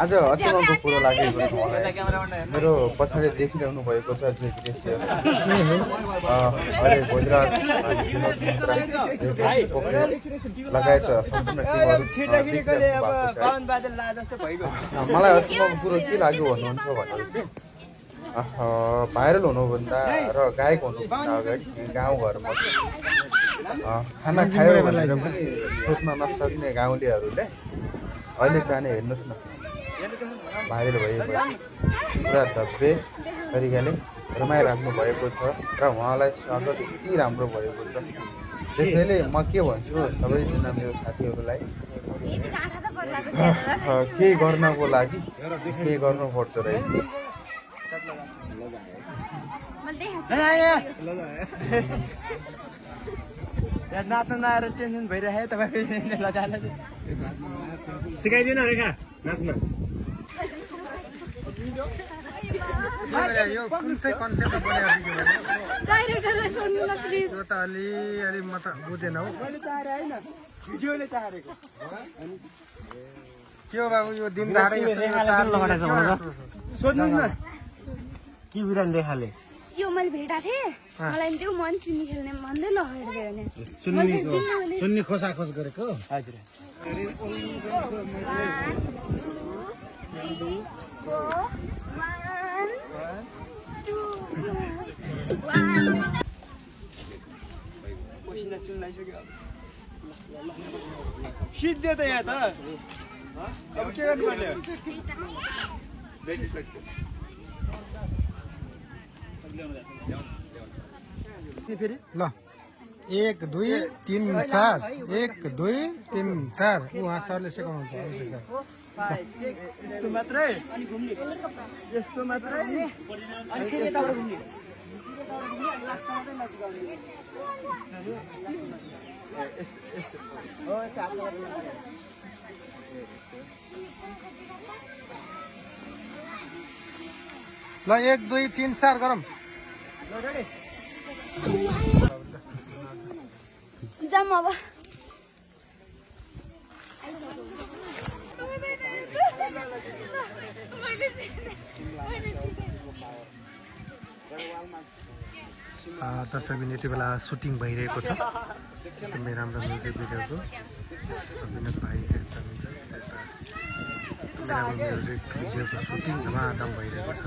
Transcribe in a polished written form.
आज अचम्मको कुरो लागेको छ मलाई। मेरो पछाडि देखिरहनु भएको छ जे दृश्य अहिले भोजराज अनि विनोद मित्रा लगायत सम्पूर्ण टिमहरू मलाई अचम्मको कुरो के लाग्यो भन्नुहुन्छ भनेर चाहिँ भाइरल हुनुभन्दा र गायक हुनुभन्दा अगाडि गाउँघरमा खाना खायो भनेर पनि सोध्न नसक्ने गाउँलेहरूले अहिले जाने हेर्नुहोस् न भाइरल भइरहेको पुरा धब्बे तरिकाले रमाइराख्नु भएको छ र उहाँलाई स्वागत यति राम्रो भएको छ। त्यसैले म के भन्छु सबैजना मेरो साथीहरूलाई केही गर्नको लागि केही गर्नु पर्दो रहेछ। नाच्न नआएर टेन्सन भइरहेको तपाईँ सिकाइदिनु न रेखा नाच्न। यो कुन चाहिँ कन्सेप्ट बनाएको डाइरेक्टरलाई सोध्नु न प्लिज। त्यो त अलि म त बुझेन हौ। मैले चाहेर हैन भिडियोले चाहेको के हो बाबु यो दिन धाडै सोध्नु न के विधान रेखाले यो मैले भेटाएको थिएँ मलाई त्यो मन चुन्नी खेल्ने भन्दै लगाएर सुन्नी खोसाखोस गरेको हजुर। सिद्धे त यहाँ त अब के गर्नु पर्यो फेरि ल 1 2 3 4 1 2 3 4 उहाँ सरले सिकाउनुहुन्छ यस्तो मात्रै अनि घुम्ने यस्तो मात्रै अनि फेरि यताबाट घुम्ने लास्टमा मात्रै नचिकाउने ल 1 2 3 4 गरौँ जाम अब दर्शकबिन यति बेला सुटिङ भइरहेको छ एकदमै राम्रो म्युजिक भिडियोको। विनोद भाइ एकदमै राम्रो म्युजिक भिडियोको सुटिङ धमाधम भइरहेको छ।